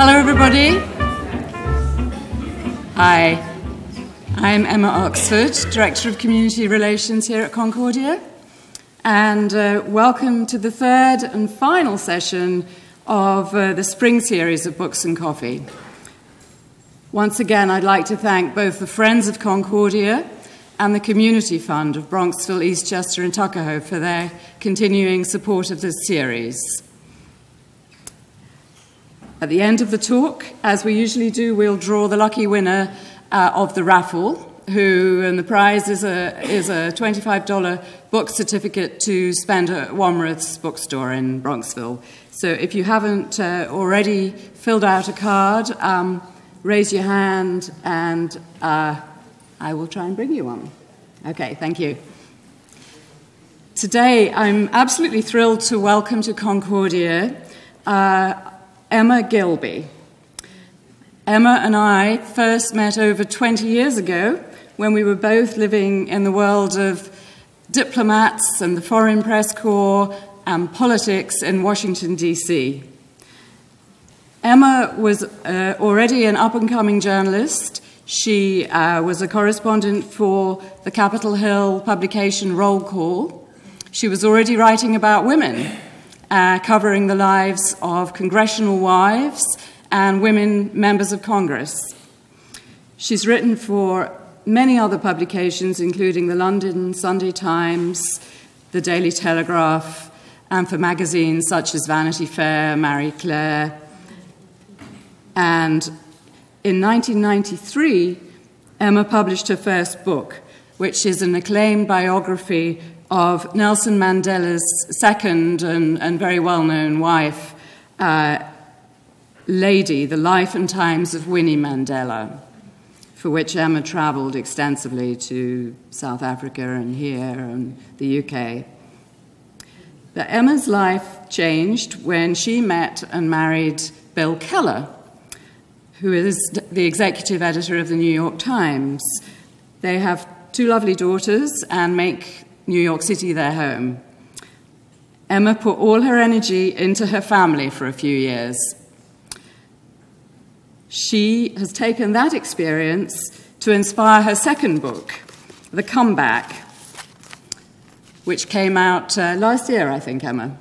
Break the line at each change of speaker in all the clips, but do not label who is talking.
Hello, everybody. Hi, I'm Emma Oxford, Director of Community Relations here at Concordia, and welcome to the third and final session of the spring series of Books and Coffee. Once again, I'd like to thank both the Friends of Concordia and the Community Fund of Bronxville, Eastchester and Tuckahoe for their continuing support of this series. At the end of the talk, as we usually do, we'll draw the lucky winner of the raffle, and the prize is a $25 book certificate to spend at Wamreth's bookstore in Bronxville. So if you haven't already filled out a card, raise your hand and I will try and bring you one. Okay, thank you. Today, I'm absolutely thrilled to welcome to Concordia Emma Gilbey. Emma and I first met over 20 years ago when we were both living in the world of diplomats and the Foreign Press Corps and politics in Washington, D.C. Emma was already an up-and-coming journalist. She was a correspondent for the Capitol Hill publication Roll Call. She was already writing about women, covering the lives of congressional wives and women members of Congress. She's written for many other publications, including the London Sunday Times, the Daily Telegraph, and for magazines such as Vanity Fair, Marie Claire. And in 1993, Emma published her first book, which is an acclaimed biography of Nelson Mandela's second and very well-known wife, Lady, The Life and Times of Winnie Mandela, for which Emma travelled extensively to South Africa and here and the UK. But Emma's life changed when she met and married Bill Keller, who is the executive editor of the New York Times. They have two lovely daughters and make New York City their home. Emma put all her energy into her family for a few years. She has taken that experience to inspire her second book, The Comeback, which came out last year, I think, Emma.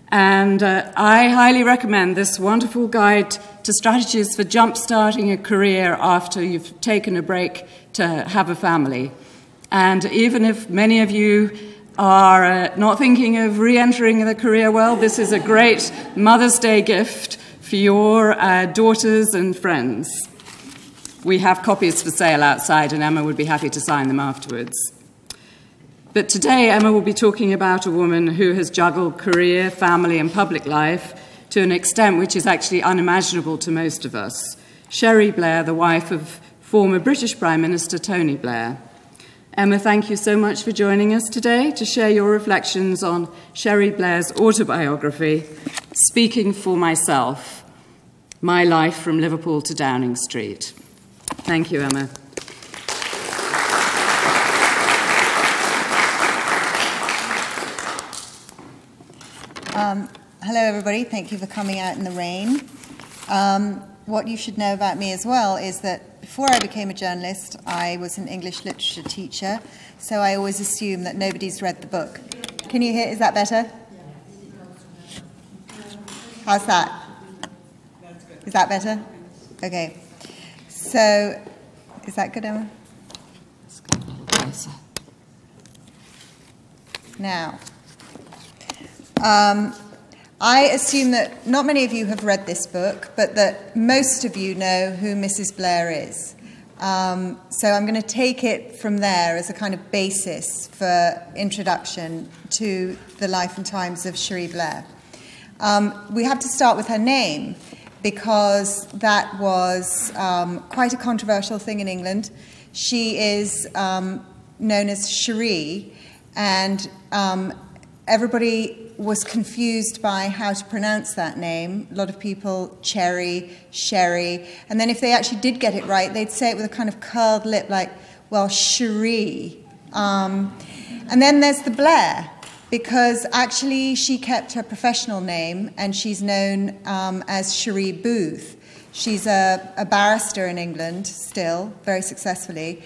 And I highly recommend this wonderful guide to strategies for jump-starting a career after you've taken a break to have a family. And even if many of you are not thinking of re-entering the career world, this is a great Mother's Day gift for your daughters and friends. We have copies for sale outside, and Emma would be happy to sign them afterwards. But today, Emma will be talking about a woman who has juggled career, family, and public life to an extent which is actually unimaginable to most of us. Cherie Blair, the wife of former British Prime Minister Tony Blair. Emma, thank you so much for joining us today to share your reflections on Cherie Blair's autobiography, Speaking for Myself, My Life from Liverpool to Downing Street. Thank you, Emma.
Hello, everybody. Thank you for coming out in the rain. What you should know about me as well is that before I became a journalist, I was an English literature teacher, so I always assume that nobody's read the book. Can you hear? Is that better? How's that? Is that better? Okay. So, is that good, Emma? Now, I assume that not many of you have read this book, but that most of you know who Mrs. Blair is. So I'm going to take it from there as a kind of basis for introduction to the life and times of Cherie Blair. We have to start with her name, because that was quite a controversial thing in England. She is known as Cherie, and everybody was confused by how to pronounce that name. A lot of people, Cherry, Sherry, and then if they actually did get it right, they'd say it with a kind of curled lip, like, well, Cherie. And then there's the Blair, because actually she kept her professional name, and she's known as Cherie Booth. She's a barrister in England still, very successfully.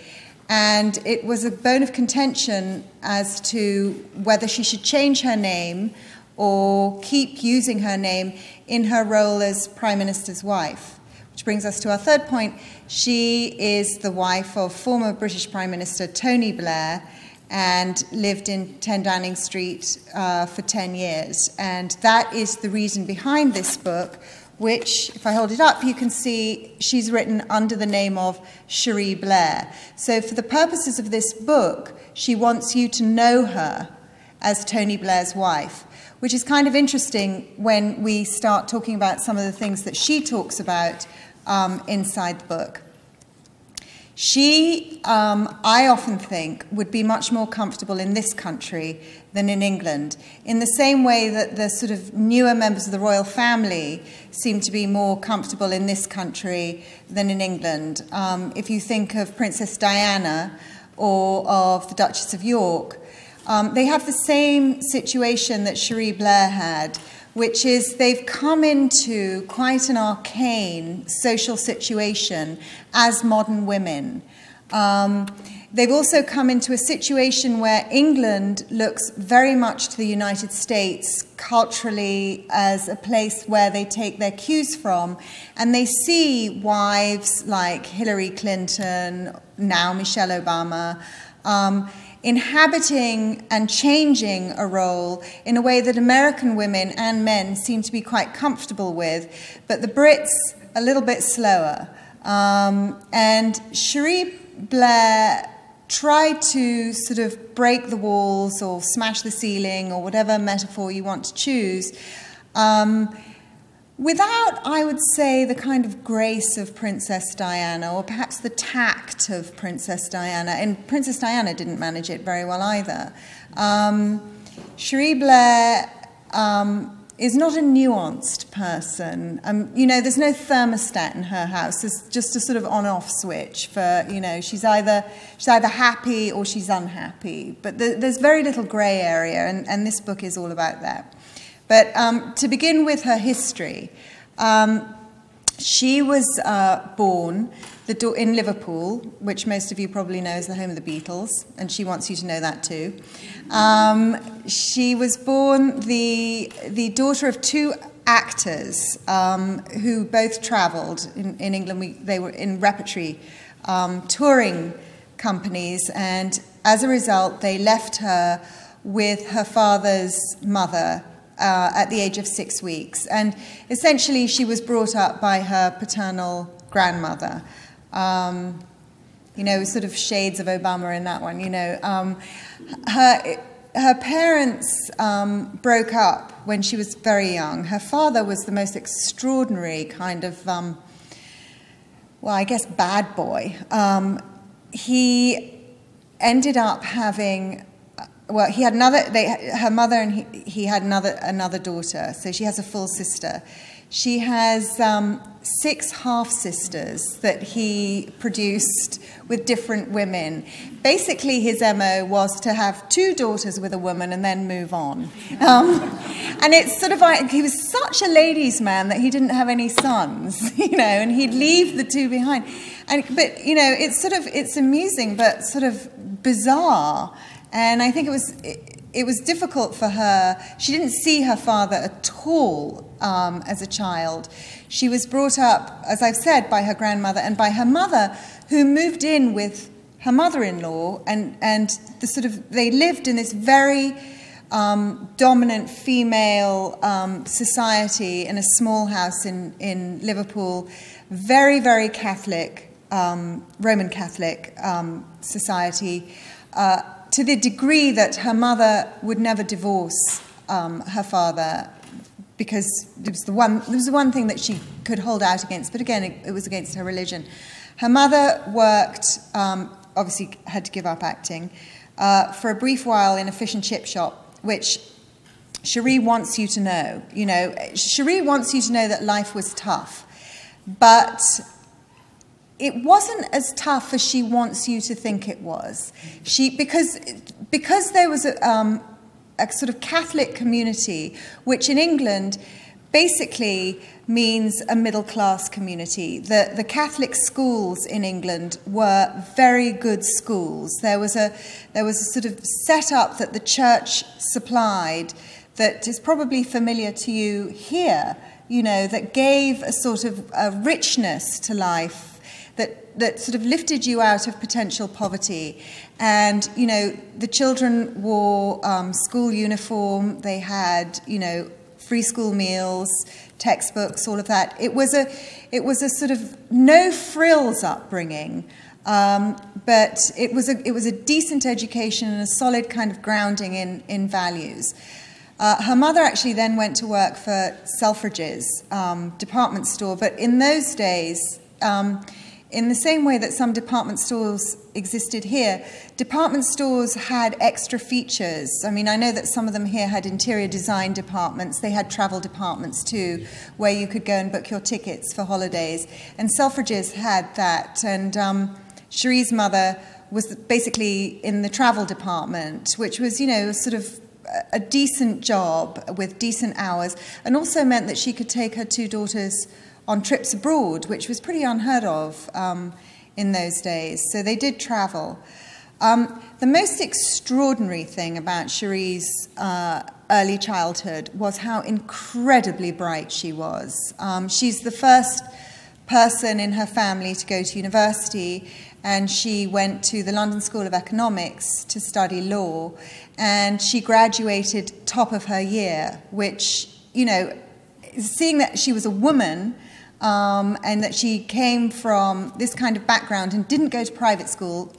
And it was a bone of contention as to whether she should change her name or keep using her name in her role as Prime Minister's wife. Which brings us to our third point. She is the wife of former British Prime Minister Tony Blair and lived in 10 Downing Street for 10 years. And that is the reason behind this book, which, if I hold it up, you can see she's written under the name of Cherie Blair. So for the purposes of this book, she wants you to know her as Tony Blair's wife, which is kind of interesting when we start talking about some of the things that she talks about inside the book. She, I often think, would be much more comfortable in this country than in England, in the same way that the sort of newer members of the royal family seem to be more comfortable in this country than in England. If you think of Princess Diana or of the Duchess of York, they have the same situation that Cherie Blair had, which is they've come into quite an arcane social situation as modern women. They've also come into a situation where England looks very much to the United States culturally as a place where they take their cues from, and they see wives like Hillary Clinton, now Michelle Obama, inhabiting and changing a role in a way that American women and men seem to be quite comfortable with, but the Brits a little bit slower. And Cherie Blair tried to sort of break the walls or smash the ceiling or whatever metaphor you want to choose, without, I would say, the kind of grace of Princess Diana, or perhaps the tact of Princess Diana. And Princess Diana didn't manage it very well either. Cherie Blair is not a nuanced person. You know, there's no thermostat in her house. There's just a sort of on-off switch for, you know, she's either happy or she's unhappy. But there's very little grey area, and this book is all about that. But to begin with her history, she was born in Liverpool, which most of you probably know is the home of the Beatles, and she wants you to know that too. She was born the daughter of two actors who both travelled in England. They were in repertory touring companies, and as a result, they left her with her father's mother at the age of 6 weeks. And essentially, she was brought up by her paternal grandmother. You know, sort of shades of Obama in that one, you know. Her parents broke up when she was very young. Her father was the most extraordinary kind of, well, I guess bad boy. He ended up having, well, he had her mother and he had another daughter, so she has a full sister. She has 6 half-sisters that he produced with different women. Basically, his MO was to have 2 daughters with a woman and then move on. And it's sort of like, he was such a ladies' man that he didn't have any sons, you know, and he'd leave the 2 behind. But, you know, it's amusing but sort of bizarre. And I think it was difficult for her. She didn't see her father at all as a child. She was brought up, as I've said, by her grandmother and by her mother, who moved in with her mother-in-law, and they lived in this very dominant female society in a small house in Liverpool, very, very Catholic, Roman Catholic society, to the degree that her mother would never divorce her father, because it was the one thing that she could hold out against, but again, it was against her religion. Her mother worked, obviously had to give up acting, for a brief while in a fish and chip shop, which Cherie wants you to know. You know, Cherie wants you to know that life was tough, but it wasn't as tough as she wants you to think it was. Because there was a sort of Catholic community, which in England basically means a middle-class community. The Catholic schools in England were very good schools. There was a sort of setup that the church supplied that is probably familiar to you here, you know, that gave a sort of a richness to life, that sort of lifted you out of potential poverty. And, you know, the children wore school uniform, they had, you know, free school meals, textbooks, all of that. It was a sort of no frills upbringing, but it was a decent education and a solid kind of grounding in values. Her mother actually then went to work for Selfridges department store, but in those days, in the same way that some department stores existed here, department stores had extra features. I mean, I know that some of them here had interior design departments. They had travel departments too, where you could go and book your tickets for holidays. And Selfridges had that. And Cherie's mother was basically in the travel department, which was, you know, sort of a decent job with decent hours, and also meant that she could take her two daughters on trips abroad, which was pretty unheard of in those days. So they did travel. The most extraordinary thing about Cherie's early childhood was how incredibly bright she was. She's the first person in her family to go to university, and she went to the London School of Economics to study law, and she graduated top of her year, which, you know, seeing that she was a woman, and that she came from this kind of background and didn't go to private school.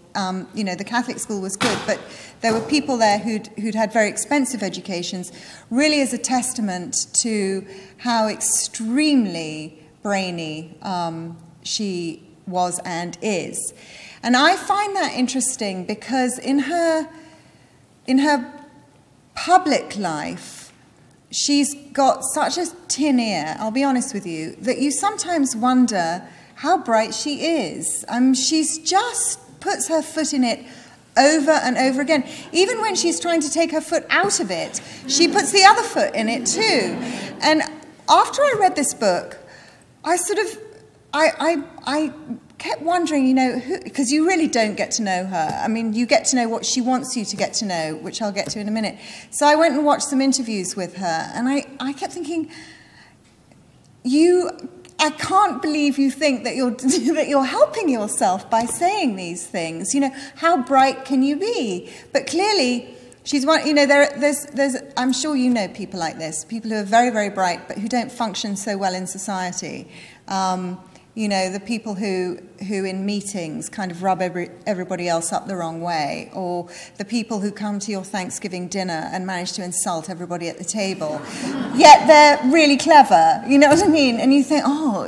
You know, the Catholic school was good, but there were people there who'd had very expensive educations, really is a testament to how extremely brainy she was and is. And I find that interesting because in her public life, she's got such a tin ear, I'll be honest with you, that you sometimes wonder how bright she is. She's just puts her foot in it over and over again. Even when she's trying to take her foot out of it, she puts the other foot in it too. And after I read this book, I sort of, I kept wondering, you know, because you really don't get to know her. I mean, you get to know what she wants you to get to know, which I'll get to in a minute. So I went and watched some interviews with her, and I kept thinking, I can't believe you think that you're helping yourself by saying these things. You know, how bright can you be? But clearly, she's one. You know, there's. I'm sure you know people like this, people who are very, very bright, but who don't function so well in society. You know, the people who in meetings kind of rub everybody else up the wrong way, or the people who come to your Thanksgiving dinner and manage to insult everybody at the table, yet they're really clever, you know what I mean? And you think, oh,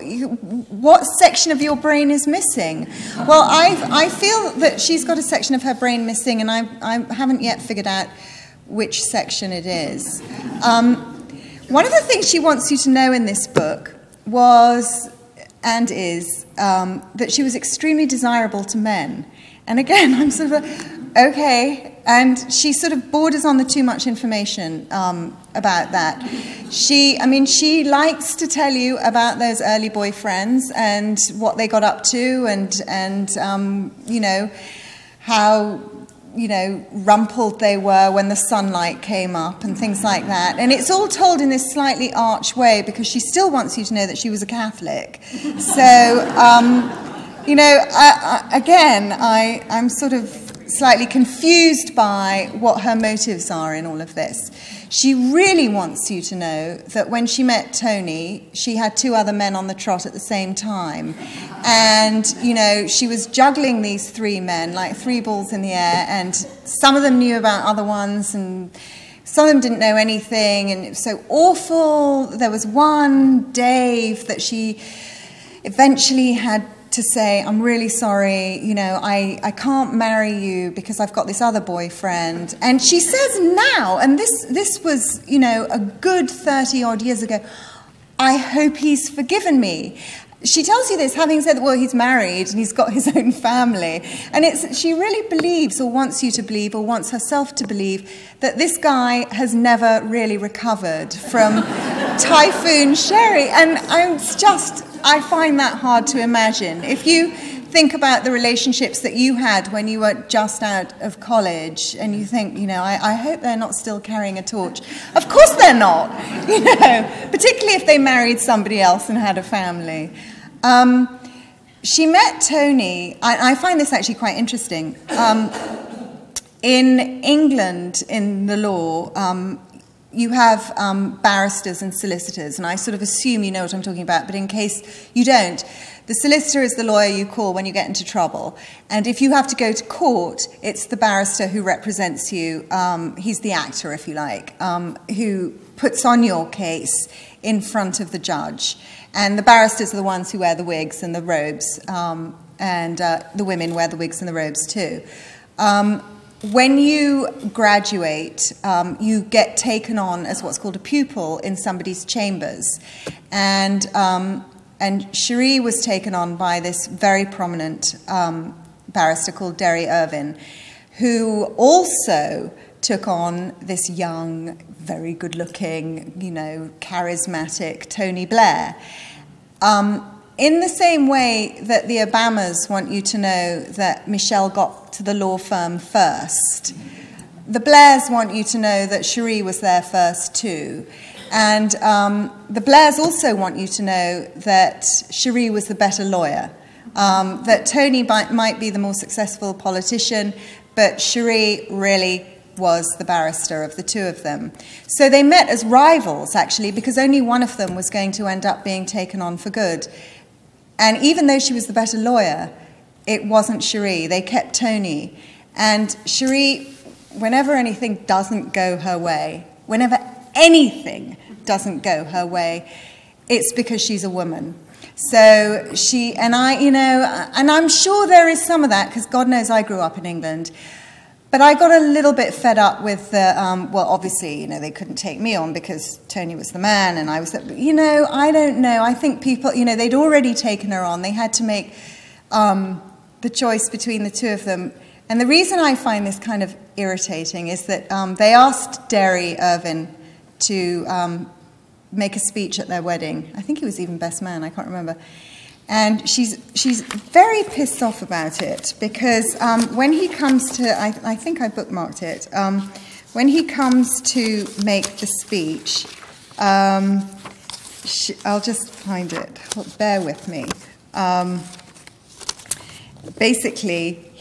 what section of your brain is missing? Well, I feel that she's got a section of her brain missing, and I haven't yet figured out which section it is. One of the things she wants you to know in this book was, and is, that she was extremely desirable to men. And again, I'm sort of, okay. And she sort of borders on the too much information about that. I mean, she likes to tell you about those early boyfriends and what they got up to, and you know, how, you know, rumpled they were when the sunlight came up and things like that. And it's all told in this slightly arch way because she still wants you to know that she was a Catholic. So, you know, again, I'm sort of slightly confused by what her motives are in all of this. She really wants you to know that when she met Tony, she had two other men on the trot at the same time. And, you know, she was juggling these three men like three balls in the air, and some of them knew about other ones, and some of them didn't know anything, and it was so awful. There was one, Dave, that she eventually had to say, I'm really sorry, you know, I can't marry you because I've got this other boyfriend. And she says now, and this was, you know, a good 30-odd years ago, I hope he's forgiven me. She tells you this having said that, well, he's married and he's got his own family. And she really believes, or wants you to believe, or wants herself to believe, that this guy has never really recovered from Typhoon Sherry. And I find that hard to imagine. If you think about the relationships that you had when you were just out of college, and you think, I hope they're not still carrying a torch. Of course they're not, particularly if they married somebody else and had a family. She met Tony. I find this actually quite interesting. In England, in the law, you have barristers and solicitors, and I sort of assume you know what I'm talking about, but in case you don't, the solicitor is the lawyer you call when you get into trouble, and if you have to go to court, it's the barrister who represents you. He's the actor, if you like, who puts on your case in front of the judge. And the barristers are the ones who wear the wigs and the robes, and the women wear the wigs and the robes too. When you graduate, you get taken on as what's called a pupil in somebody's chambers. And Cherie was taken on by this very prominent barrister called Derry Irvine, who also took on this young, very good-looking, charismatic Tony Blair. In the same way that the Obamas want you to know that Michelle got to the law firm first, the Blairs want you to know that Cherie was there first too. And the Blairs also want you to know that Cherie was the better lawyer, that Tony might be the more successful politician, but Cherie really was the barrister of the two of them. So they met as rivals, actually, because only one of them was going to end up being taken on for good. And even though she was the better lawyer, it wasn't Cherie. They kept Tony. And Cherie, whenever anything doesn't go her way, whenever anything doesn't go her way, it's because she's a woman. So she, and I, and I'm sure there is some of that, because God knows I grew up in England. But I got a little bit fed up with the, well, obviously, they couldn't take me on because Tony was the man and I was, I don't know. I think people, they'd already taken her on. They had to make the choice between the two of them. And the reason I find this kind of irritating is that they asked Derry Irvine to make a speech at their wedding. I think he was even best man, I can't remember. And she's very pissed off about it because when he comes to, I think I bookmarked it, when he comes to make the speech, I'll just find it, bear with me. Basically,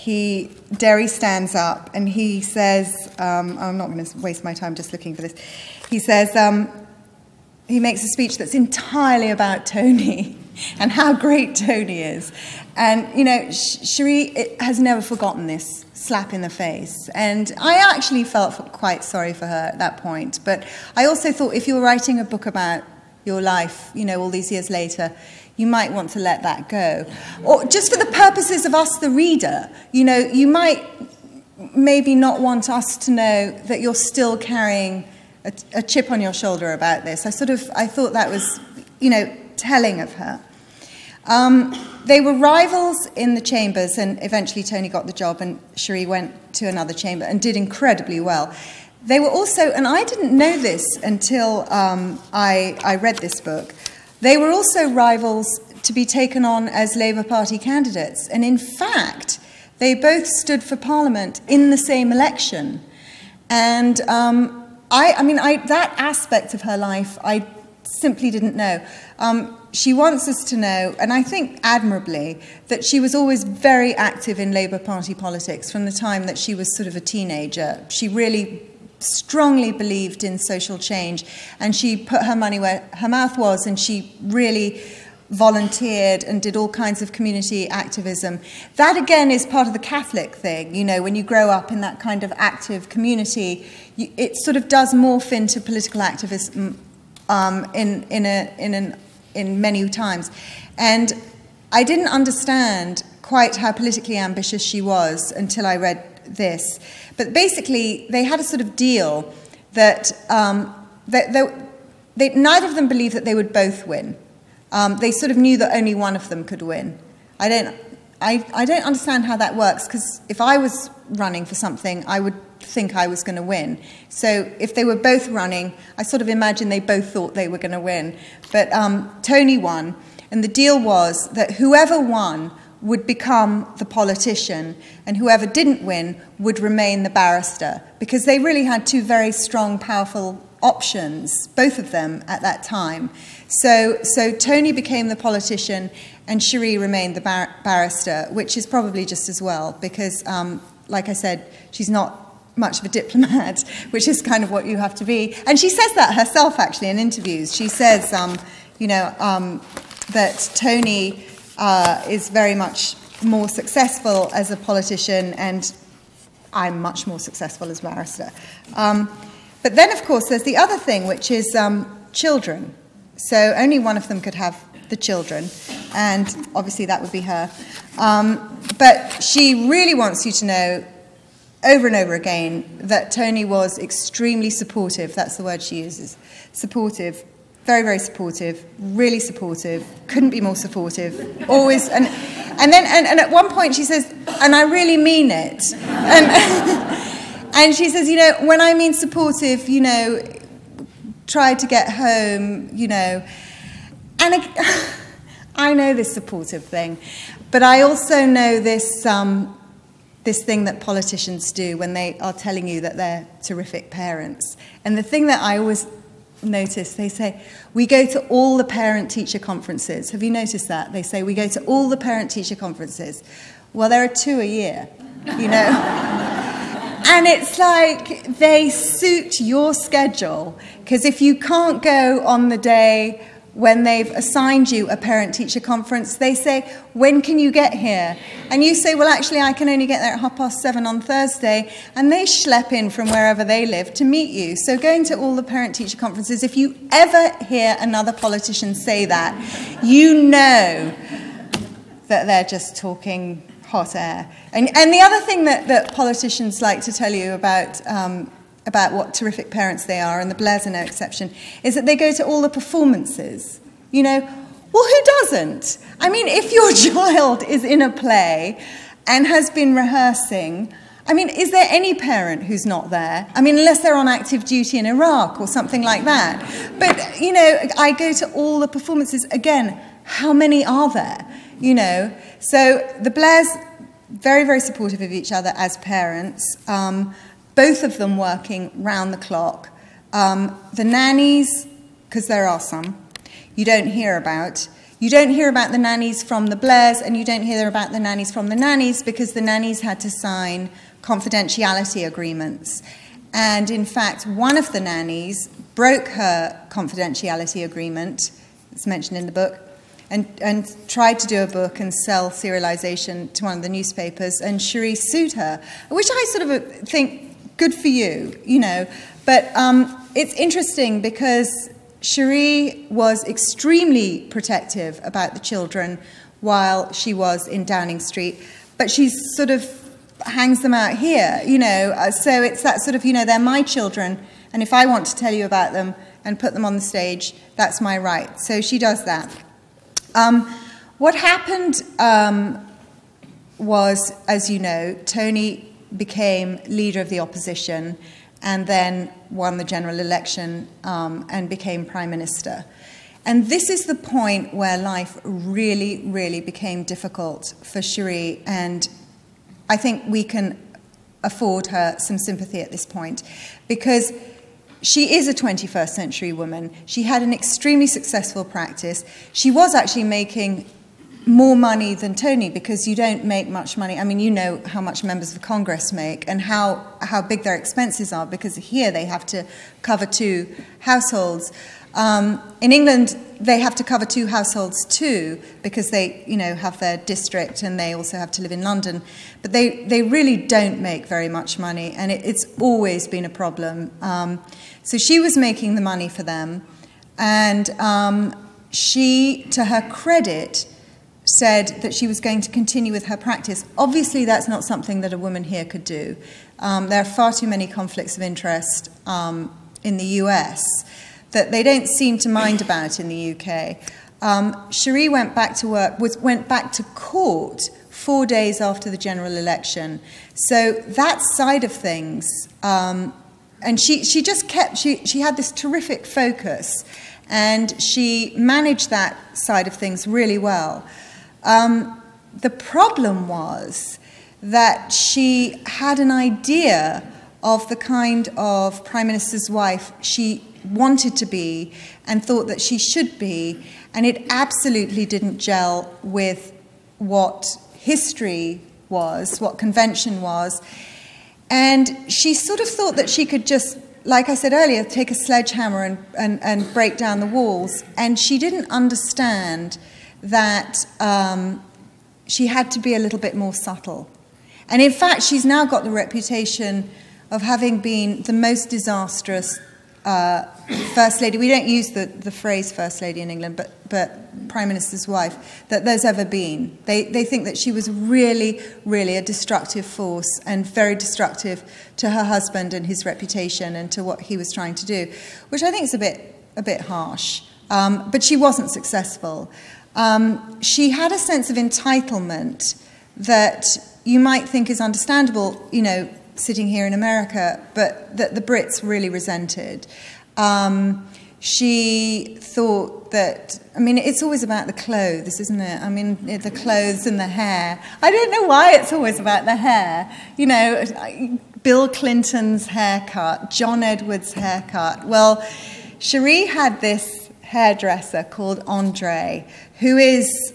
Derry stands up and he says, I'm not going to waste my time just looking for this, he says, he makes a speech that's entirely about Tony and how great Tony is. And, Cherie has never forgotten this slap in the face. And I actually felt quite sorry for her at that point. But I also thought if you were writing a book about your life, all these years later, you might want to let that go. Or just for the purposes of us, the reader, you might maybe not want us to know that you're still carrying a chip on your shoulder about this. I thought that was, telling of her. They were rivals in the chambers, and eventually Tony got the job and Cherie went to another chamber and did incredibly well. They were also, and I didn't know this until I read this book, they were also rivals to be taken on as Labour Party candidates. And in fact, they both stood for Parliament in the same election. And that aspect of her life, I simply didn't know. She wants us to know, and I think admirably, that she was always very active in Labour Party politics from the time that she was sort of a teenager. She really strongly believed in social change, and she put her money where her mouth was, and she really volunteered and did all kinds of community activism. That, again, is part of the Catholic thing. When you grow up in that kind of active community, it sort of does morph into political activism in many times. And I didn't understand quite how politically ambitious she was until I read this. But basically, they had a sort of deal that, neither of them believed that they would both win. They sort of knew that only one of them could win. I don't understand how that works, because if I was running for something, I would think I was going to win. So if they were both running, I sort of imagine they both thought they were going to win. But Tony won, and the deal was that whoever won would become the politician, and whoever didn't win would remain the barrister, because they really had two very strong, powerful options, both of them at that time. So Tony became the politician, and Cherie remained the barrister, which is probably just as well, because, like I said, she's not much of a diplomat, which is kind of what you have to be. And she says that herself, actually, in interviews. She says, that Tony is very much more successful as a politician, and I'm much more successful as barrister. But then, of course, there's the other thing, which is children. So only one of them could have the children, and obviously that would be her. But she really wants you to know, over and over again, that Tony was extremely supportive. That's the word she uses. Supportive. Very, very supportive, really supportive, couldn't be more supportive, always. And at one point she says, and I really mean it. And she says, you know, when I mean supportive, you know, try to get home, you know. And I know this supportive thing, but I also know this, this thing that politicians do when they are telling you that they're terrific parents. And the thing that I always notice, they say, we go to all the parent-teacher conferences. Have you noticed that? They say, we go to all the parent-teacher conferences. Well, there are 2 a year, you know. And it's like they suit your schedule, because if you can't go on the day when they've assigned you a parent-teacher conference, they say, when can you get here? And you say, well, actually, I can only get there at 7:30 on Thursday. And they schlep in from wherever they live to meet you. So going to all the parent-teacher conferences, if you ever hear another politician say that, you know that they're just talking hot air. And the other thing that politicians like to tell you about what terrific parents they are, and the Blairs are no exception, is that they go to all the performances. You know, well, who doesn't? I mean, if your child is in a play and has been rehearsing, I mean, is there any parent who's not there? I mean, unless they're on active duty in Iraq or something like that. But, you know, I go to all the performances. Again, how many are there? You know, so the Blairs, very, very supportive of each other as parents. Both of them working round the clock. The nannies, because there are some, you don't hear about. You don't hear about the nannies from the Blairs, and you don't hear about the nannies from the nannies, because the nannies had to sign confidentiality agreements. And in fact, one of the nannies broke her confidentiality agreement, it's mentioned in the book, and tried to do a book and sell serialization to one of the newspapers, and Cherie sued her, which I sort of think, good for you, you know. But it's interesting because Cherie was extremely protective about the children while she was in Downing Street, but she sort of hangs them out here, you know. So it's that sort of, you know, they're my children, and if I want to tell you about them and put them on the stage, that's my right. So she does that. What happened was, as you know, Tony became leader of the opposition and then won the general election and became prime minister. And this is the point where life really, really became difficult for Cherie, and I think we can afford her some sympathy at this point, because she is a 21st century woman. She had an extremely successful practice. She was actually making more money than Tony, because you don't make much money. I mean, you know how much members of Congress make and how big their expenses are, because here they have to cover 2 households. In England, they have to cover 2 households too, because they, you know, have their district and they also have to live in London. But they really don't make very much money, and it's always been a problem. So she was making the money for them, and she, to her credit, said that she was going to continue with her practice. Obviously, that's not something that a woman here could do. There are far too many conflicts of interest in the US that they don't seem to mind about in the UK. Cherie went back to work, went back to court 4 days after the general election. So that side of things, and she just kept, she had this terrific focus, and she managed that side of things really well. The problem was that she had an idea of the kind of Prime Minister's wife she wanted to be and thought that she should be, and it absolutely didn't gel with what history was, what convention was. And she sort of thought that she could just, like I said earlier, take a sledgehammer and break down the walls. And she didn't understand that she had to be a little bit more subtle. And in fact, she's now got the reputation of having been the most disastrous First Lady. We don't use the phrase First Lady in England, but Prime Minister's wife, that there's ever been. They think that she was really, really a destructive force, and very destructive to her husband and his reputation and to what he was trying to do, which I think is a bit harsh. But she wasn't successful. She had a sense of entitlement that you might think is understandable, you know, sitting here in America, but that the Brits really resented. She thought that, I mean, it's always about the clothes, isn't it? I mean, the clothes and the hair. I don't know why it's always about the hair. You know, Bill Clinton's haircut, John Edwards' haircut. Well, Cherie had this hairdresser called Andre, who is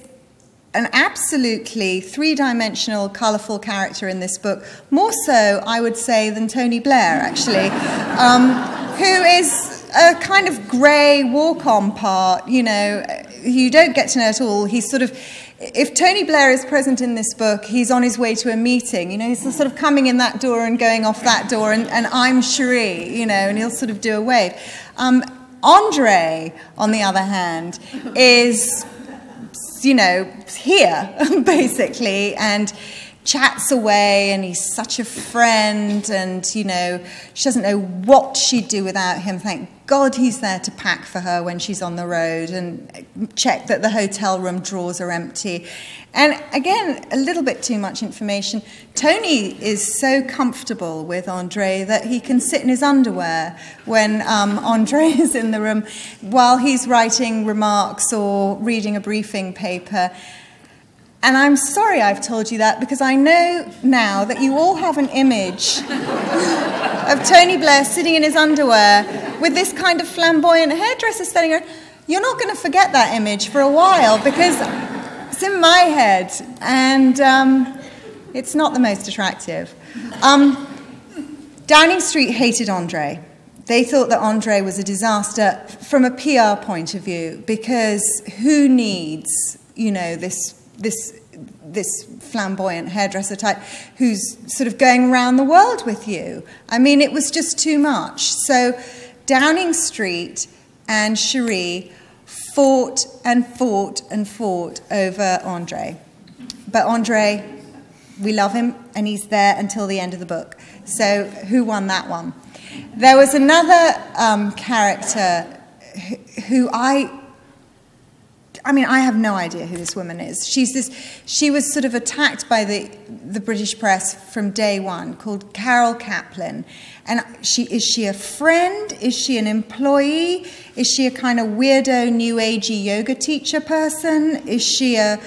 an absolutely three-dimensional, colourful character in this book, more so, I would say, than Tony Blair, actually, who is a kind of grey walk-on part, you know, you don't get to know at all. He's sort of, if Tony Blair is present in this book, he's on his way to a meeting, you know, he's sort of coming in that door and going off that door, and I'm Cherie, you know, and he'll sort of do a wave. Andre, on the other hand, is, you know, here, basically, and chats away, and he's such a friend, and, you know, she doesn't know what she'd do without him. Thank God he's there to pack for her when she's on the road and check that the hotel room drawers are empty. And again, a little bit too much information. Tony is so comfortable with Andre that he can sit in his underwear when Andre is in the room while he's writing remarks or reading a briefing paper. And I'm sorry I've told you that, because I know now that you all have an image of Tony Blair sitting in his underwear with this kind of flamboyant hairdresser standing around. You're not going to forget that image for a while, because it's in my head, and it's not the most attractive. Downing Street hated Andre. They thought that Andre was a disaster from a PR point of view, because who needs, you know, this flamboyant hairdresser type who's sort of going around the world with you? I mean, it was just too much. So Downing Street and Cherie fought and fought and fought over Andre. But Andre, we love him, and he's there until the end of the book. So who won that one? There was another character who I mean, I have no idea who this woman is. She was sort of attacked by the British press from day one, called Carol Kaplan. And is she a friend? Is she an employee? Is she a kind of weirdo, new agey yoga teacher person? Is she a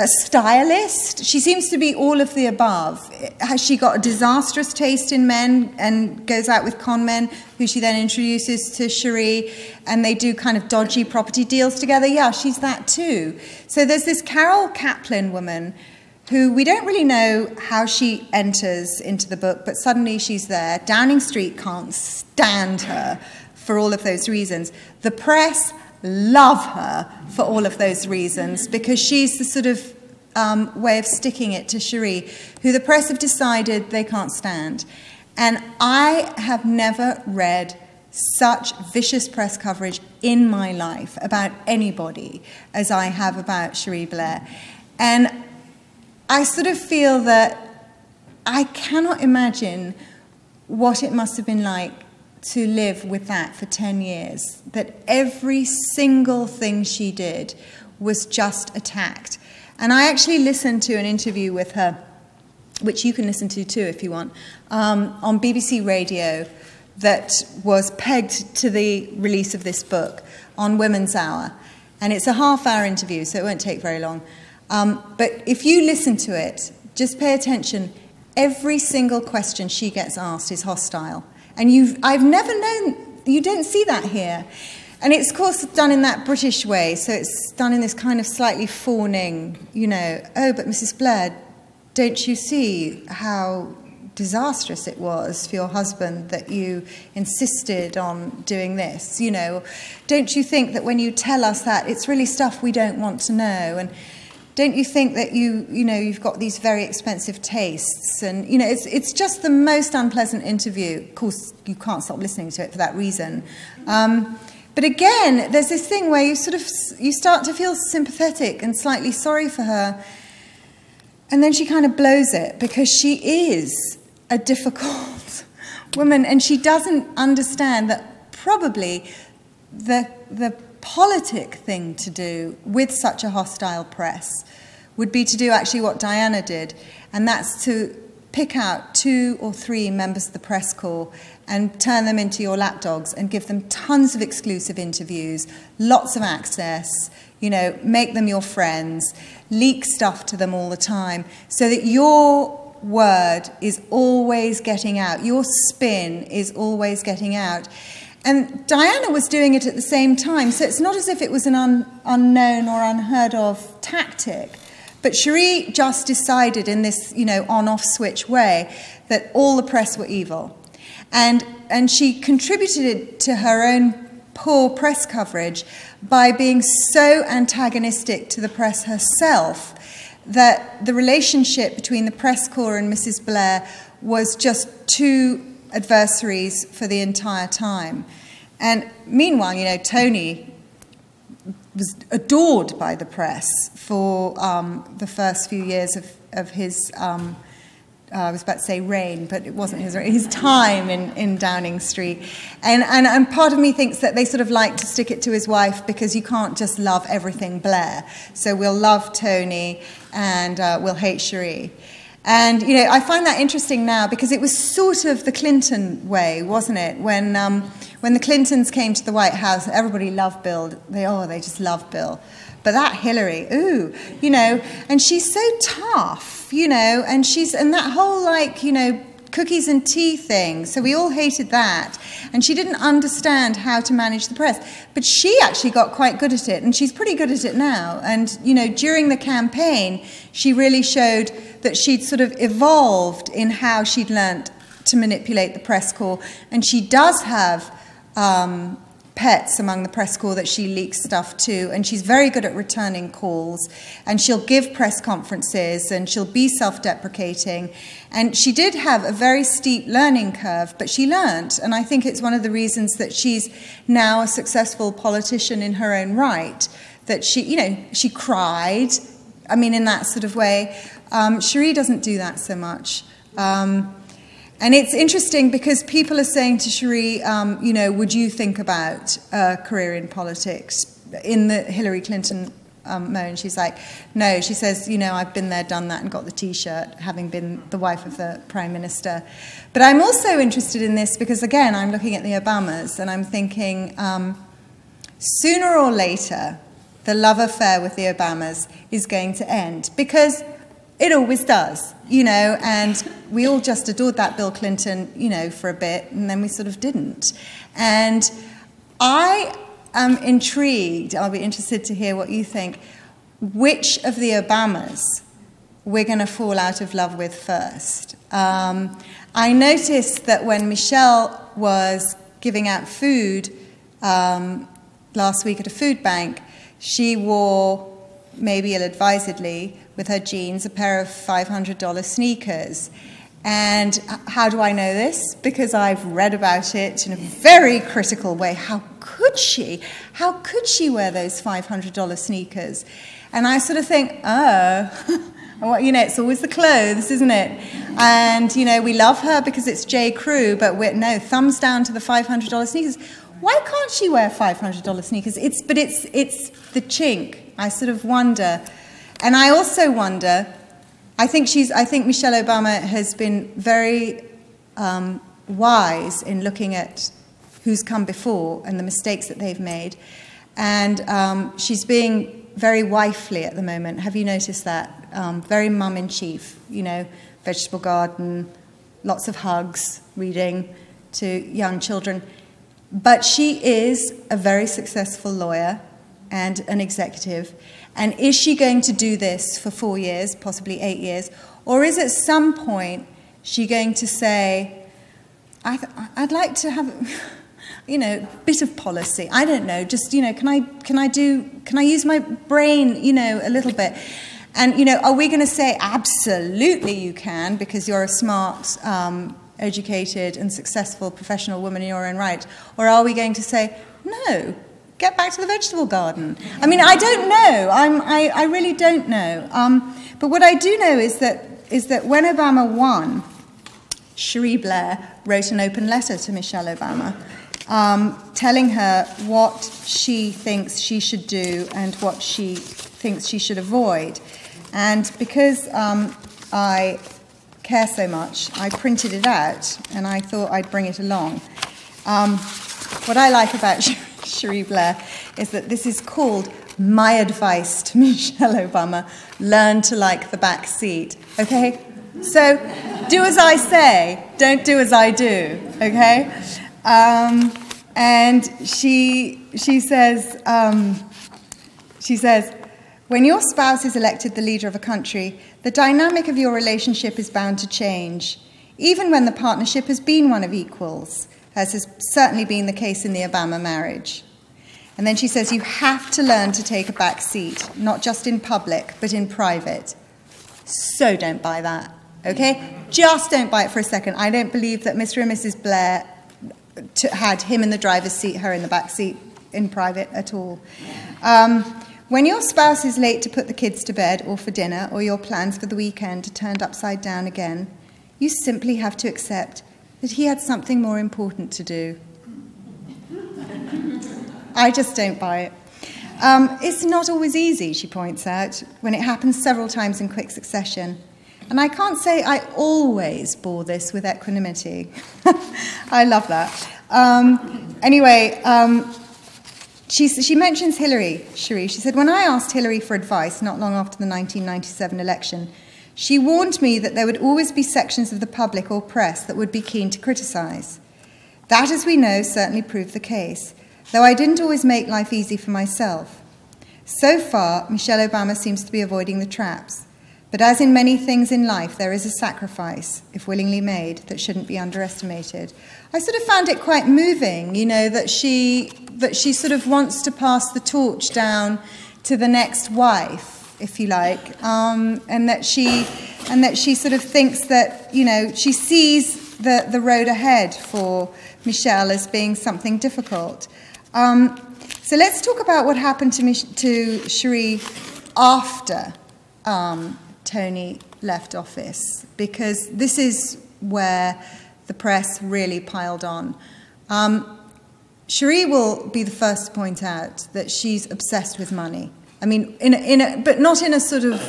stylist? She seems to be all of the above. Has she got a disastrous taste in men and goes out with con men who she then introduces to Cherie, and they do kind of dodgy property deals together? Yeah, she's that too. So there's this Carol Kaplan woman who we don't really know how she enters into the book, but suddenly she's there. Downing Street can't stand her for all of those reasons. The press love her for all of those reasons, because she's the sort of way of sticking it to Cherie, who the press have decided they can't stand. And I have never read such vicious press coverage in my life about anybody as I have about Cherie Blair. And I sort of feel that I cannot imagine what it must have been like to live with that for 10 years, that every single thing she did was just attacked. And I actually listened to an interview with her, which you can listen to too if you want, on BBC Radio, that was pegged to the release of this book on Women's Hour. And it's a half-hour interview, so it won't take very long. But if you listen to it, just pay attention. Every single question she gets asked is hostile. And I've never known, you don't see that here. And it's, of course, done in that British way, so it's done in this kind of slightly fawning, you know, oh, but Mrs. Blair, don't you see how disastrous it was for your husband that you insisted on doing this, you know? Don't you think that when you tell us that, it's really stuff we don't want to know? And don't you think that you know, you've got these very expensive tastes? And, you know, it's just the most unpleasant interview. Of course, you can't stop listening to it for that reason. But again, there's this thing where you start to feel sympathetic and slightly sorry for her. And then she kind of blows it, because she is a difficult woman, and she doesn't understand that probably the politic thing to do with such a hostile press would be to do actually what Diana did, and that's to pick out 2 or 3 members of the press corps and turn them into your lapdogs and give them tons of exclusive interviews, lots of access, you know, make them your friends, leak stuff to them all the time, so that your word is always getting out, your spin is always getting out. And Diana was doing it at the same time, so it's not as if it was an unknown or unheard of tactic. But Cherie just decided in this, you know, on-off switch way that all the press were evil. And she contributed to her own poor press coverage by being so antagonistic to the press herself that the relationship between the press corps and Mrs. Blair was just 2 adversaries for the entire time. And meanwhile, you know, Tony was adored by the press for the first few years of his, I was about to say reign, but it wasn't his time in Downing Street. And part of me thinks that they sort of like to stick it to his wife, because you can't just love everything Blair. So we'll love Tony and we'll hate Cherie. And, you know, I find that interesting now, because it was sort of the Clinton way, wasn't it? When the Clintons came to the White House, everybody loved Bill. They just loved Bill. But that Hillary, ooh, you know, and she's so tough, you know, and that whole, like, you know, cookies and tea thing. So we all hated that. And she didn't understand how to manage the press. But she actually got quite good at it, and she's pretty good at it now. And, you know, during the campaign, she really showed that she'd sort of evolved in how she'd learnt to manipulate the press corps. And she does have pets among the press corps that she leaks stuff to, and she's very good at returning calls, and she'll give press conferences, and she'll be self-deprecating. And she did have a very steep learning curve, but she learnt, and I think it's one of the reasons that she's now a successful politician in her own right, that she, you know, she cried, I mean, in that sort of way. Cherie doesn't do that so much. And it's interesting, because people are saying to Cherie, you know, would you think about a career in politics in the Hillary Clinton mode? She's like, no. She says, you know, I've been there, done that, and got the T-shirt, having been the wife of the Prime Minister. But I'm also interested in this because, again, I'm looking at the Obamas, and I'm thinking, sooner or later, the love affair with the Obamas is going to end, because it always does, you know, and we all just adored that Bill Clinton, you know, for a bit, and then we sort of didn't. And I am intrigued, I'll be interested to hear what you think, which of the Obamas we're going to fall out of love with first. I noticed that when Michelle was giving out food last week at a food bank, she wore, maybe ill-advisedly, with her jeans, a pair of $500 sneakers. And how do I know this? Because I've read about it in a very critical way. How could she? How could she wear those $500 sneakers? And I sort of think, oh, well, you know, it's always the clothes, isn't it? And, you know, we love her because it's J. Crew, but no, thumbs down to the $500 sneakers. Why can't she wear $500 sneakers? It's the chink. I sort of wonder. And I also wonder, I think Michelle Obama has been very wise in looking at who's come before and the mistakes that they've made. And she's being very wifely at the moment. Have you noticed that? Very mum-in-chief, you know, vegetable garden, lots of hugs, reading to young children. But she is a very successful lawyer and an executive. And is she going to do this for 4 years, possibly 8 years? Or is at some point she going to say, I'd like to have, you know, a bit of policy. I don't know, just, you know, can I use my brain, you know, a little bit? And, you know, are we going to say, absolutely you can, because you're a smart, educated and successful professional woman in your own right? Or are we going to say, no, get back to the vegetable garden? I mean, I don't know. I really don't know. But what I do know is that when Obama won, Cherie Blair wrote an open letter to Michelle Obama, telling her what she thinks she should do and what she thinks she should avoid. And because I care so much, I printed it out, and I thought I'd bring it along. What I like about Cherie Blair is that this is called My Advice to Michelle Obama, Learn to Like the Back Seat, okay? So do as I say, don't do as I do, okay? And she says, when your spouse is elected the leader of a country, the dynamic of your relationship is bound to change, even when the partnership has been one of equals, as has certainly been the case in the Obama marriage. And then she says, you have to learn to take a back seat, not just in public, but in private. So don't buy that, okay? Just don't buy it for a second. I don't believe that Mr. and Mrs. Blair had him in the driver's seat, her in the back seat in private at all. When your spouse is late to put the kids to bed or for dinner, or your plans for the weekend are turned upside down again, you simply have to accept that he had something more important to do. I just don't buy it. It's not always easy, she points out, when it happens several times in quick succession. And I can't say I always bore this with equanimity. I love that. Anyway, she mentions Hillary, Cherie. She said, when I asked Hillary for advice not long after the 1997 election, she warned me that there would always be sections of the public or press that would be keen to criticise. That, as we know, certainly proved the case, though I didn't always make life easy for myself. So far, Michelle Obama seems to be avoiding the traps. But as in many things in life, there is a sacrifice, if willingly made, that shouldn't be underestimated. I sort of found it quite moving, you know, that she sort of wants to pass the torch down to the next wife, if you like, and that she sort of thinks that, you know, she sees the road ahead for Michelle as being something difficult. So let's talk about what happened to Cherie after Tony left office, because this is where the press really piled on. Cherie will be the first to point out that she's obsessed with money. I mean, but not in a sort of,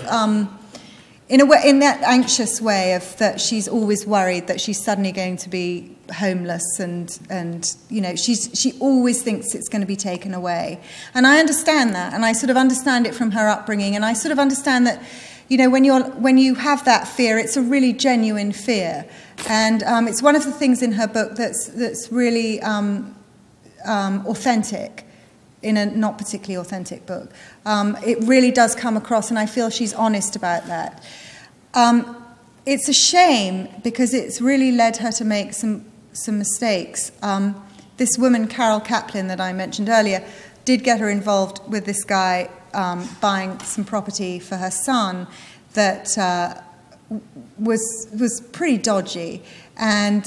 in that anxious way of that she's always worried that she's suddenly going to be homeless and you know, she always thinks it's going to be taken away. And I understand that, and I sort of understand it from her upbringing, and I sort of understand that, you know, when you have that fear, it's a really genuine fear, and it's one of the things in her book that's really authentic in a not particularly authentic book. It really does come across, and I feel she's honest about that. It's a shame because it's really led her to make some mistakes. This woman, Carol Kaplan, that I mentioned earlier, did get her involved with this guy buying some property for her son that was pretty dodgy, and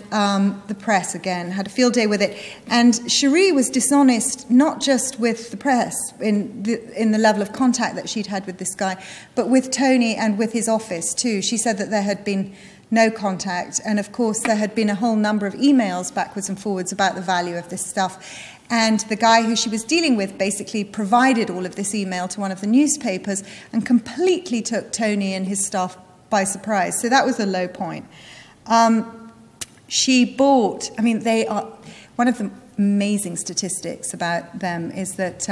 the press again had a field day with it. And Cherie was dishonest not just with the press in the level of contact that she'd had with this guy, but with Tony and with his office too. She said that there had been no contact. And of course, there had been a whole number of emails backwards and forwards about the value of this stuff. And the guy who she was dealing with basically provided all of this email to one of the newspapers and completely took Tony and his staff by surprise. So that was a low point. She bought, I mean, they are, one of the amazing statistics about them is that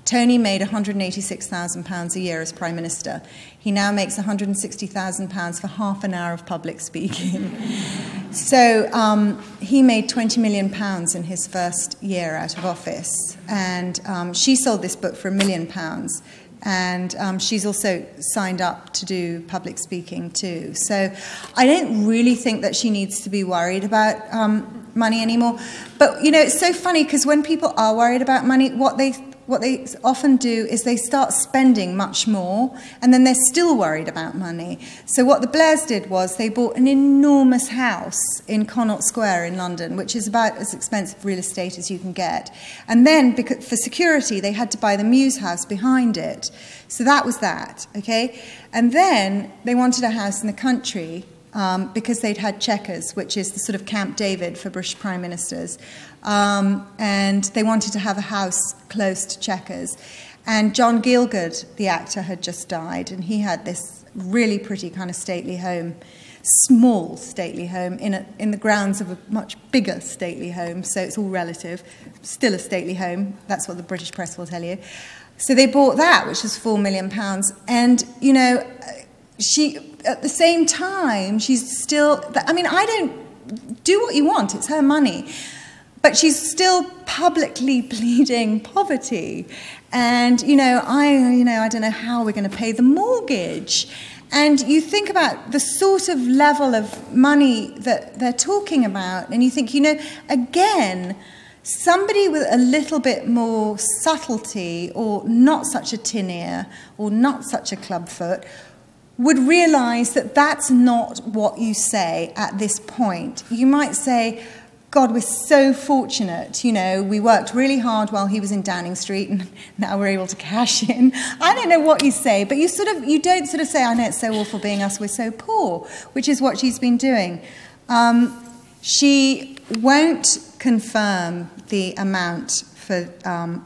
Tony made £186,000 a year as Prime Minister. He now makes £160,000 for half an hour of public speaking. So he made £20 million in his first year out of office. And she sold this book for £1 million. And she's also signed up to do public speaking too. So I don't really think that she needs to be worried about money anymore. But, you know, it's so funny because when people are worried about money, what they often do is they start spending much more, and then they're still worried about money. So what the Blairs did was they bought an enormous house in Connaught Square in London, which is about as expensive real estate as you can get. And then, for security, they had to buy the Mews house behind it. So that was that, okay? And then they wanted a house in the country because they'd had Chequers, which is the sort of Camp David for British Prime Ministers. And they wanted to have a house close to Chequers. And John Gielgud, the actor, had just died, and he had this really pretty kind of stately home, small stately home, in the grounds of a much bigger stately home, so it's all relative, still a stately home, that's what the British press will tell you. So they bought that, which was £4 million, and, you know, she, at the same time, she's still, I mean, I don't, do what you want, it's her money. But she's still publicly pleading poverty. And, I don't know how we're going to pay the mortgage. And you think about the sort of level of money that they're talking about, and you think, again, somebody with a little bit more subtlety, or not such a tin ear, or not such a clubfoot, would realise that that's not what you say at this point. You might say, God, we're so fortunate, we worked really hard while he was in Downing Street and now we're able to cash in. I don't know what you say, but you don't sort of say, I know it's so awful being us, we're so poor, which is what she's been doing. She won't confirm the amount for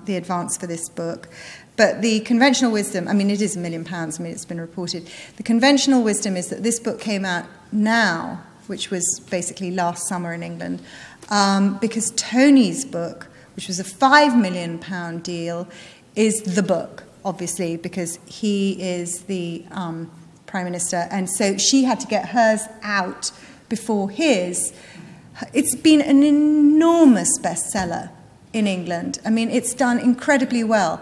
the advance for this book, but the conventional wisdom, I mean, it is £1 million, it's been reported. The conventional wisdom is that this book came out now, which was basically last summer in England, because Tony's book, which was a £5 million deal, is the book, obviously, because he is the Prime Minister. And so she had to get hers out before his. It's been an enormous bestseller in England. I mean, it's done incredibly well.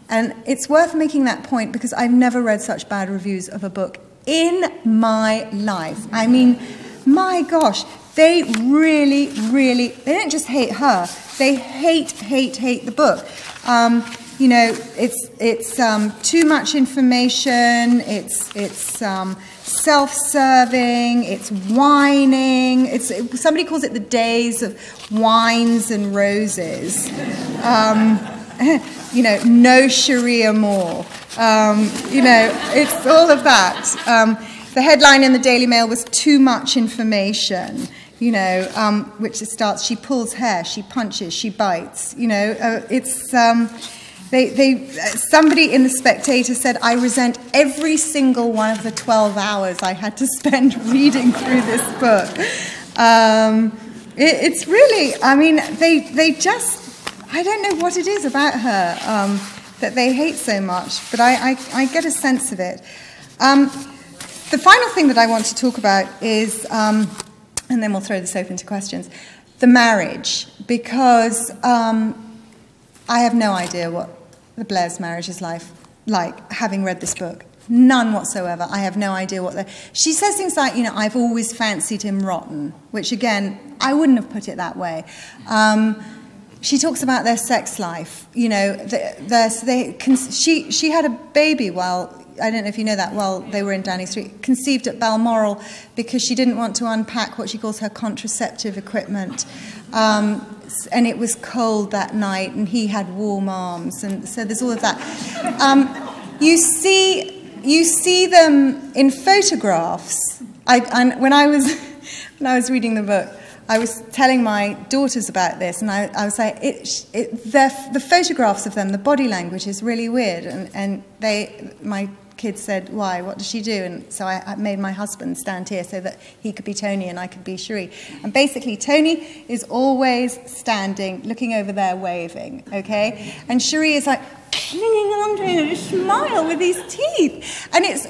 And it's worth making that point because I've never read such bad reviews of a book in my life. I mean, my gosh, they really, really, they don't just hate her, they hate the book. It's too much information, it's self-serving, it's whining, somebody calls it the days of wines and roses. No Sharia more. It's all of that. The headline in the Daily Mail was too much information, which it starts, she pulls hair, she punches, she bites, somebody in The Spectator said, I resent every single one of the 12 hours I had to spend reading through this book. It's really, I mean, they just, I don't know what it is about her that they hate so much, but I get a sense of it. The final thing that I want to talk about is, and then we'll throw this open to questions, the marriage, because I have no idea what the Blairs' marriage is like, having read this book. None whatsoever. I have no idea what she says things like, I've always fancied him rotten, which again, I wouldn't have put it that way. She talks about their sex life. She had a baby while, I don't know if you know that, while they were in Downing Street, conceived at Balmoral because she didn't want to unpack what she calls her contraceptive equipment. And it was cold that night, and he had warm arms, and so there's all of that. You see them in photographs, when I was reading the book, I was telling my daughters about this, and I was like, the photographs of them, the body language is really weird, and my kids said, why, what does she do? And so I made my husband stand here so that he could be Tony and I could be Cherie. And basically, Tony is always standing, looking over there, waving, okay? And Cherie is like, clinging onto him, a smile with his teeth. And it's,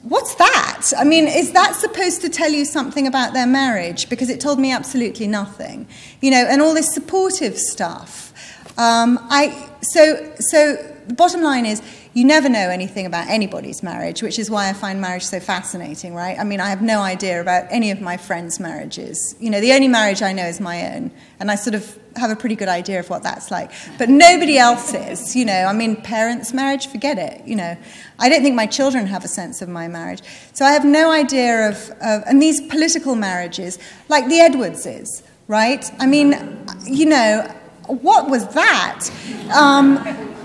what's that? I mean, is that supposed to tell you something about their marriage? Because it told me absolutely nothing. You know, and all this supportive stuff. So the bottom line is, you never know anything about anybody's marriage, which is why I find marriage so fascinating, right? I mean, I have no idea about any of my friends' marriages. You know, the only marriage I know is my own, and I sort of have a pretty good idea of what that's like. But nobody else's, you know. I mean, parents' marriage, forget it, you know. I don't think my children have a sense of my marriage. So I have no idea of and these political marriages, like the Edwardses, right? I mean, you know, what was that?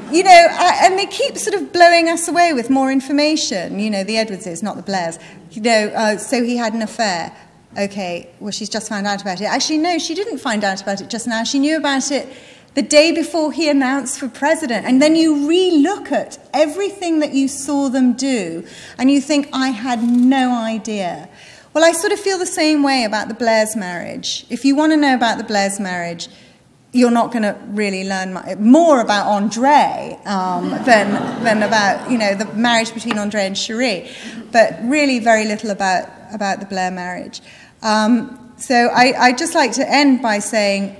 You know, and they keep sort of blowing us away with more information. You know, the Edwardses, not the Blairs. You know, so he had an affair. Okay, well, she's just found out about it. Actually, no, she didn't find out about it just now. She knew about it the day before he announced for president. And then you re-look at everything that you saw them do, and you think, I had no idea. Well, I sort of feel the same way about the Blairs' marriage. If you want to know about the Blairs' marriage, you're not going to really learn more about Andre than about, you know, the marriage between Andre and Cherie, but really very little about the Blair marriage. So I'd just like to end by saying,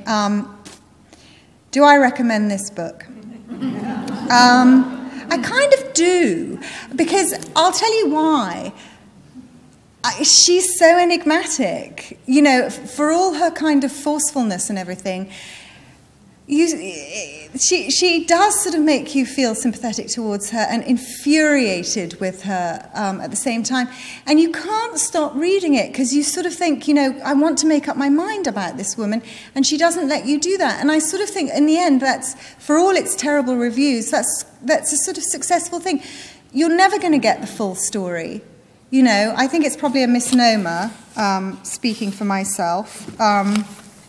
do I recommend this book? I kind of do, because I'll tell you why. She's so enigmatic, you know, for all her kind of forcefulness and everything. She does sort of make you feel sympathetic towards her and infuriated with her at the same time. And you can't stop reading it because you sort of think, you know, I want to make up my mind about this woman, and she doesn't let you do that. And I sort of think, in the end, that's, for all its terrible reviews, that's a sort of successful thing. You're never going to get the full story. You know, I think it's probably a misnomer, speaking for myself.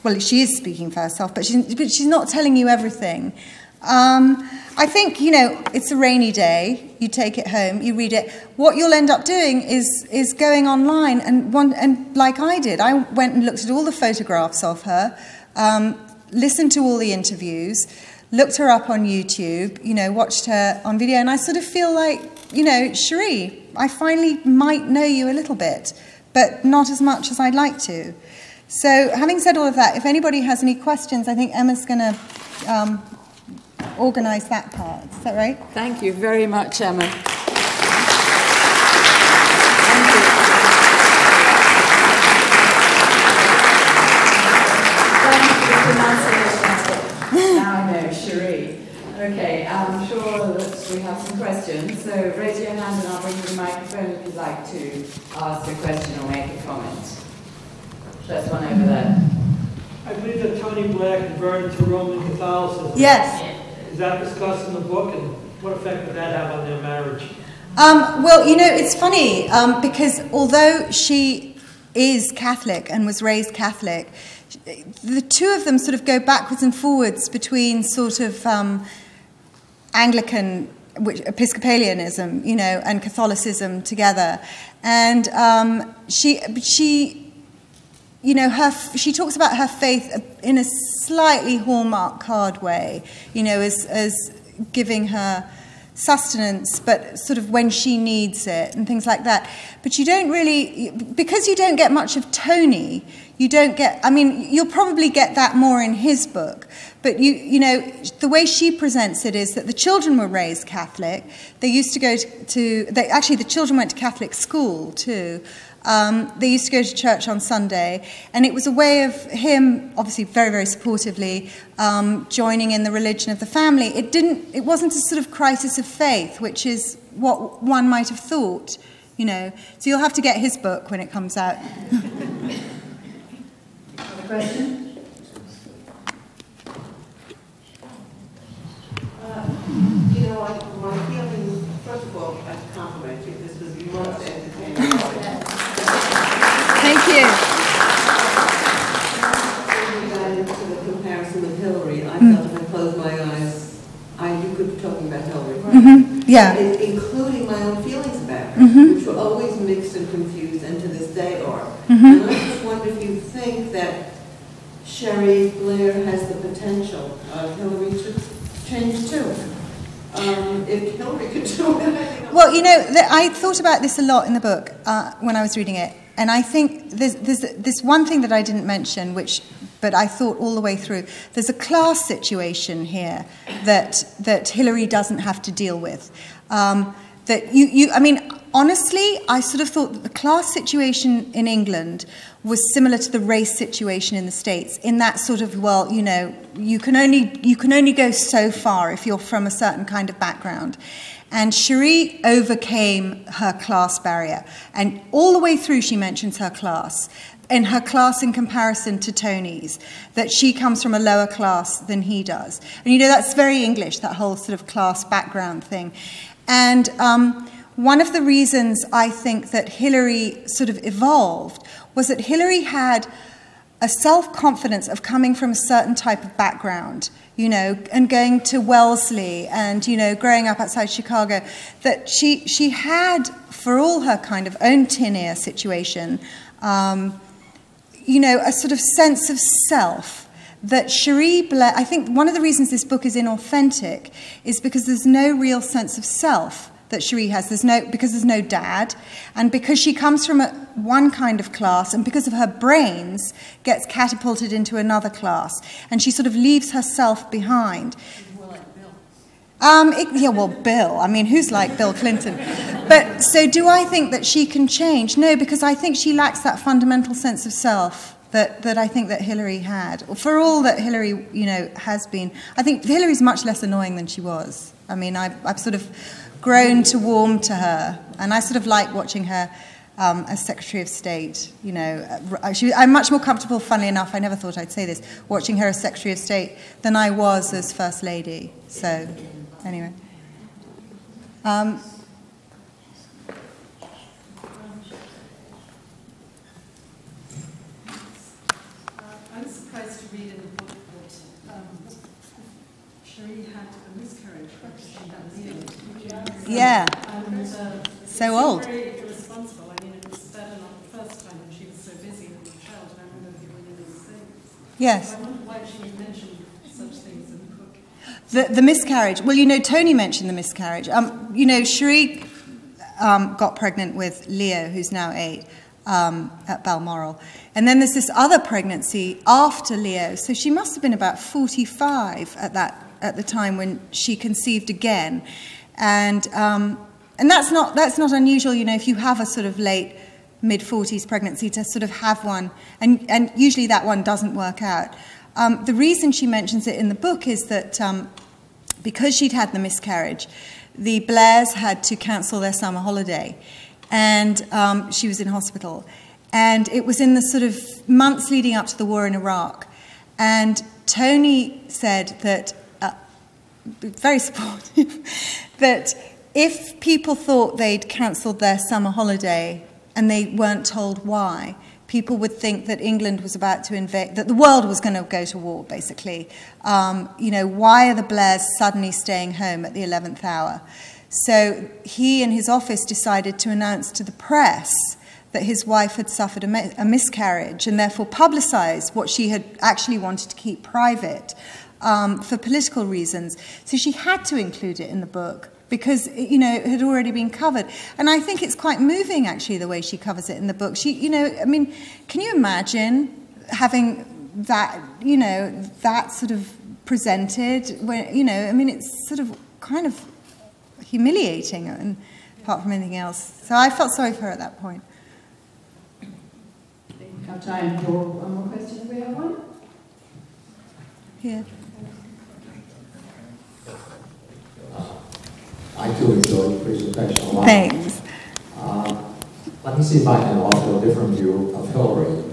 Well, she is speaking for herself, but she's not telling you everything. I think, you know, it's a rainy day. You take it home, you read it. What you'll end up doing is going online and like I did, I went and looked at all the photographs of her, listened to all the interviews, looked her up on YouTube, you know, watched her on video, and I sort of feel like, you know, Cherie, I finally might know you a little bit, but not as much as I'd like to. So, having said all of that, if anybody has any questions, I think Emma's going to organise that part. Is that right?
Thank you very much, Emma. Now I know, Cherie. Okay, I'm sure that we have some questions, so raise your hand and I'll bring you the microphone if you'd like to ask a question or make a comment. There's one over there.
I believe that Tony Blair converted to Roman Catholicism.
Yes.
Is that discussed in the book, and what effect would that have on their marriage?
Well, you know, it's funny, because although she is Catholic and was raised Catholic, the two of them sort of go backwards and forwards between sort of Anglican, Episcopalianism, you know, and Catholicism together. And she you know, she talks about her faith in a slightly Hallmark card way, you know, as giving her sustenance, but sort of when she needs it and things like that. But you don't really, because you don't get much of Tony, you don't get, I mean, you'll probably get that more in his book, but you know, the way she presents it is that the children were raised Catholic. They used to go actually the children went to Catholic school too. They used to go to church on Sunday, and it was a way of him, obviously very, very supportively, joining in the religion of the family. It wasn't a sort of crisis of faith, which is what one might have thought, you know. So you'll have to get his book when it comes out.
Question?
You know, my feeling, first of all, I compliment you. This was the most entertaining.
I felt if I closed my eyes, you could be talking about Hillary.
Yeah.
Including my own feelings about her, which were always mixed and confused, and to this day are. And I just wonder if you think that Cherie Blair has the potential of Hillary to change too. If Hillary could do it, I think.
Well, you know, I thought about this a lot in the book when I was reading it, and I think there's this one thing that I didn't mention, but I thought all the way through. There's a class situation here that Hillary doesn't have to deal with. I mean, honestly, I sort of thought that the class situation in England was similar to the race situation in the States, in that sort of, well, you know, you can only go so far if you're from a certain kind of background. And Cherie overcame her class barrier. And all the way through she mentions her class. And her class in comparison to Tony's, that she comes from a lower class than he does. And you know, that's very English, that whole sort of class background thing. And one of the reasons I think that Hillary sort of evolved was that Hillary had a self-confidence of coming from a certain type of background, you know, and going to Wellesley and, you know, growing up outside Chicago, that she had, for all her kind of own tin ear situation, you know, a sort of sense of self that Cherie Blair, I think one of the reasons this book is inauthentic is because there's no real sense of self that Cherie has. Because there's no dad, and because she comes from one kind of class, and because of her brains, gets catapulted into another class, and she sort of leaves herself behind.
More like Bill.
Yeah, well, Bill. I mean, who's like Bill Clinton? But so do I think that she can change? No, because I think she lacks that fundamental sense of self that I think that Hillary had. For all that Hillary, you know, has been, I think Hillary's much less annoying than she was. I mean, I've sort of grown to warm to her, and I sort of like watching her as Secretary of State. You know, I'm much more comfortable, funnily enough, I never thought I'd say this, watching her as Secretary of State than I was as First Lady. So, anyway.
I was surprised to read in the book that Cherie had a miscarriage when she had Leo.
Yeah.
And,
so old.
Very irresponsible. I mean, it was better not the first time when she was so busy with the child, and I remember giving her these things.
Yes.
So I wonder why she mentioned such things in the book.
The miscarriage. Well, you know, Tony mentioned the miscarriage. You know, Cherie got pregnant with Leo, who's now 8, at Balmoral. And then there's this other pregnancy after Leo. So she must have been about 45 at the time when she conceived again. And that's not unusual, you know, if you have a sort of late mid-40s pregnancy to sort of have one, and usually that one doesn't work out. The reason she mentions it in the book is that because she'd had the miscarriage, the Blairs had to cancel their summer holiday, and she was in hospital. And it was in the sort of months leading up to the war in Iraq. And Tony said that, very supportive, that if people thought they'd cancelled their summer holiday and they weren't told why, people would think that England was about to invade, that the world was going to go to war, basically. You know, why are the Blairs suddenly staying home at the 11th hour? So he and his office decided to announce to the press that his wife had suffered a miscarriage, and therefore publicise what she had actually wanted to keep private for political reasons. So she had to include it in the book, because, you know, it had already been covered. And I think it's quite moving, actually, the way she covers it in the book. She, you know, I mean, can you imagine having that, you know, that sort of presented, when, you know, I mean, it's sort of kind of humiliating, and apart from anything else. So I felt sorry for her at that point.
I think we have time for one more question. Do we have one?
Here.
I do enjoy the presentation a lot.
Thanks.
Let me see if I can offer a different view of Hillary.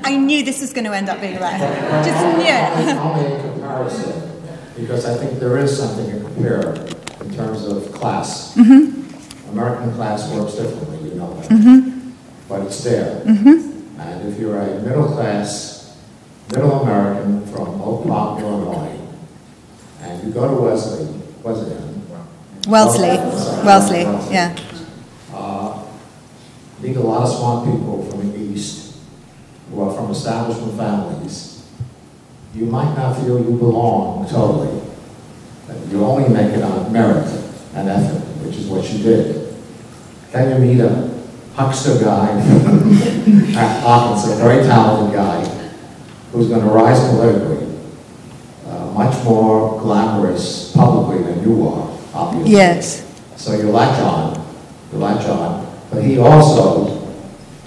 I knew this was going to end up being about her. Just knew it.
I'll make a comparison, because I think there is something to compare in terms of class. Mm-hmm. American class works differently, you know that. Mm-hmm. But it's there. Mm-hmm. And if you're a middle class, middle American from Oak Park, Illinois, go to Wellesley,
yeah.
Meet a lot of smart people from the East who are from establishment families. You might not feel you belong totally. You only make it on merit and effort, which is what you did. Then you meet a huckster guy at Hawkins, a very talented guy, who's going to rise politically, much more glamorous publicly than you are, obviously.
Yes.
So you latch on, but he also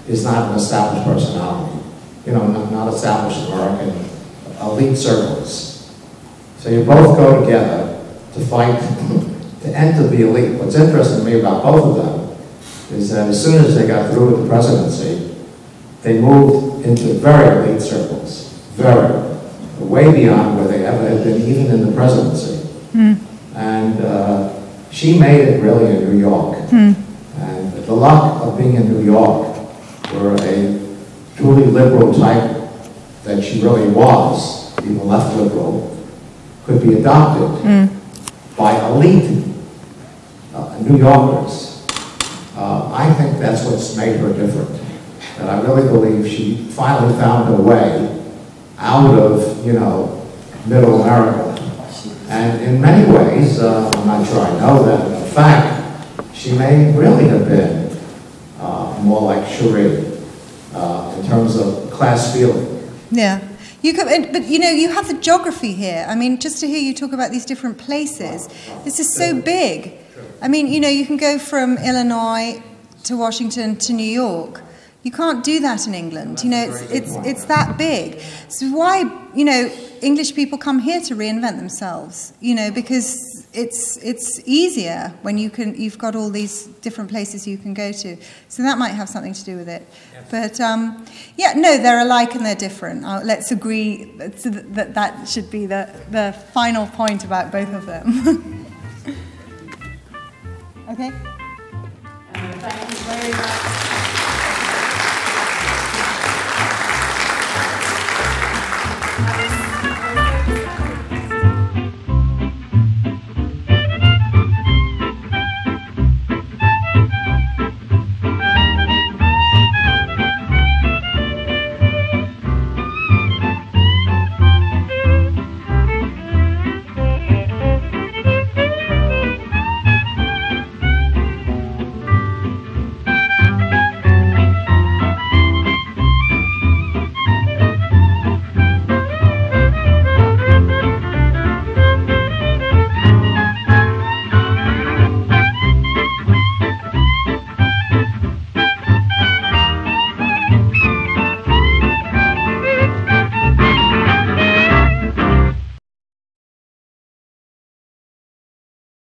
is not an established personality, you know, not established American elite circles. So you both go together to fight to enter the elite. What's interesting to me about both of them is that as soon as they got through with the presidency, they moved into very elite circles, way beyond where they ever had been, even in the presidency. And she made it really in New York. And the luck of being in New York, where a truly liberal type that she really was, even left liberal, could be adopted by elite New Yorkers. I think that's what's made her different. And I really believe she finally found her way out of, you know, middle America. And in many ways, I'm not sure I know that, but in fact, she may really have been more like Cherie in terms of class feeling.
Yeah. You could, but you know, you have the geography here. I mean, just to hear you talk about these different places, this is so big. I mean, you know, you can go from Illinois to Washington to New York. You can't do that in England. You know, it's that big. So why, you know, English people come here to reinvent themselves, you know, because it's easier when you've got all these different places you can go to. So that might have something to do with it. But yeah, no, they're alike and they're different. Let's agree that should be the final point about both of them. Okay.
Thank you very much.